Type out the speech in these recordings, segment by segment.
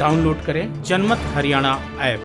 Download करें जनमत Haryana app.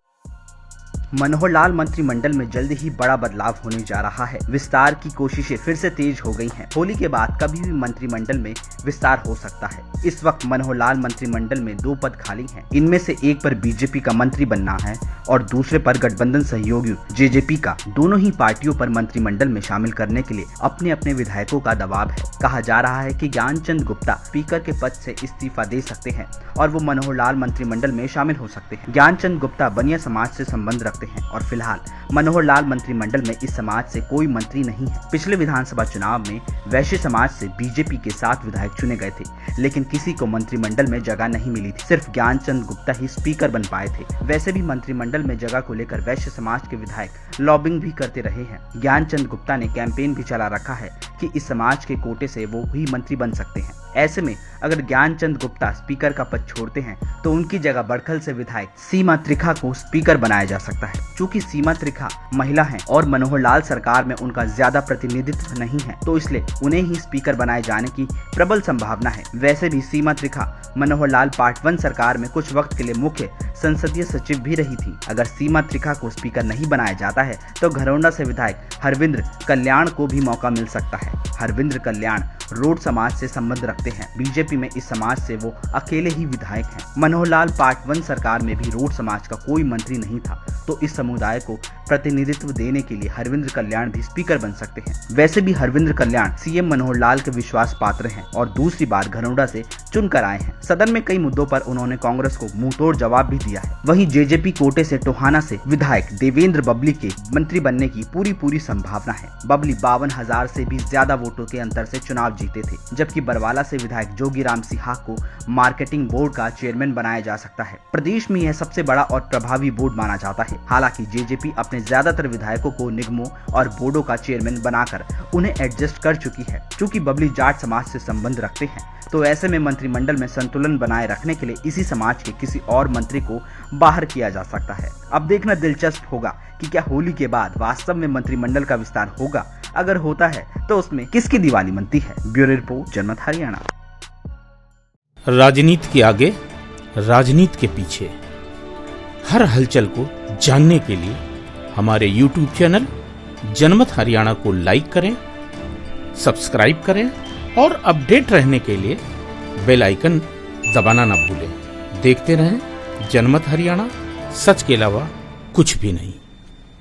Manohar Lal मंत्रिमंडल में जल्द ही बड़ा बदलाव होने जा रहा है। विस्तार की कोशिशें फिर से तेज हो गई हैं। होली के बाद कभी भी मंत्रिमंडल में विस्तार हो सकता है। इस वक्त मनोहर लाल मंत्रिमंडल में 2 पद खाली हैं। इनमें से एक पर बीजेपी का मंत्री बनना है और दूसरे पर गठबंधन सहयोगी जेजेपी का। दोनों ही पार्टियों पर मंत्रिमंडल में शामिल करने के लिए अपने अपने विधायकों का दबाव है। कहा जा रहा है कि ज्ञानचंद गुप्ता स्पीकर के पद से इस्तीफा दे सकते हैं और वो मनोहर लाल मंत्रिमंडल में शामिल हो सकते हैं। ज्ञानचंद गुप्ता बनिया समाज से संबंध रखते हैं और फिलहाल मनोहर लाल मंत्रिमंडल में इस समाज से कोई मंत्री नहीं है। पिछले विधानसभा चुनाव में वैश्य समाज से बीजेपी के 7 विधायक चुने गए थे, लेकिन किसी को मंत्रिमंडल में जगह नहीं मिली थी। सिर्फ ज्ञानचंद गुप्ता ही स्पीकर बन पाए थे। वैसे भी मंत्रिमंडल में जगह को लेकर वैश्य समाज के विधायक लॉबिंग भी करते रहे हैं। ज्ञानचंद गुप्ता ने कैंपेन भी चला रखा है कि इस समाज के कोटे से वो ही मंत्री बन सकते हैं। ऐसे में अगर ज्ञानचंद गुप्ता स्पीकर का पद छोड़ते हैं तो उनकी जगह बड़खल से विधायक सीमा त्रिखा को स्पीकर बनाया जा सकता है। चूंकि सीमा त्रिखा महिला हैं और मनोहर लाल सरकार में उनका ज्यादा प्रतिनिधित्व नहीं है, तो इसलिए उन्हें ही स्पीकर बनाए जाने की प्रबल संभावना है। वैसे भी सीमा त्रिखा मनोहर लाल पार्ट 1 सरकार में कुछ वक्त के लिए मुख्य संसदीय सचिव भी रही थी। अगर सीमा त्रिखा को स्पीकर नहीं बनाया जाता है तो घरौंडा से विधायक हरविंद्र कल्याण को भी मौका मिल सकता है। हरविंद्र कल्याण रोड समाज से संबंध रखते हैं। बीजेपी में इस समाज से वो अकेले ही विधायक हैं। मनोहर लाल पार्ट 1 सरकार में भी रोड समाज का कोई मंत्री नहीं था, तो इस समुदाय को प्रतिनिधित्व देने के लिए हरविंद्र कल्याण भी स्पीकर बन सकते हैं। वैसे भी हरविंद्र कल्याण सीएम मनोहर लाल के विश्वास पात्र हैं और दूसरी बार घरौंडा से चुनकर आए हैं। सदन में कई मुद्दों पर उन्होंने कांग्रेस को मुंहतोड़ जवाब भी दिया है। वहीं जेजेपी कोटे से टोहाना से विधायक देवेंद्र बबली के मंत्री बनने की पूरी संभावना है। बबली 52,000 से भी ज्यादा वोटों के अंतर से चुनाव जीते थे, जबकि बरवाला से विधायक जोगीराम सिन्हा को मार्केटिंग बोर्ड का चेयरमैन बनाया जा सकता है। प्रदेश में यह सबसे बड़ा और प्रभावी बोर्ड माना जाता है। हालांकि जेजेपी अपने ज्यादातर विधायकों को निगमों और बोर्डों का चेयरमैन बनाकर उन्हें एडजस्ट कर चुकी है। चूंकि बबली जाट समाज से संबंध रखते हैं, तो ऐसे में मंत्रिमंडल में संतुलन बनाए रखने के लिए इसी समाज के किसी और मंत्री को बाहर किया जा सकता है। अब देखना दिलचस्प होगा कि क्या होली के बाद वास्तव में मंत्रिमंडल का विस्तार होगा। अगर होता है तो उसमें किसकी दिवाली बनती है। ब्यूरो रिपोर्ट जनमत हरियाणा। राजनीति के आगे, राजनीति के पीछे, हर हलचल को जानने के लिए हमारे YouTube चैनल जनमत हरियाणा को लाइक करें, सब्सक्राइब करें और अपडेट रहने के लिए बेल आइकन दबाना ना भूलें। देखते रहें जनमत हरियाणा, सच के अलावा कुछ भी नहीं।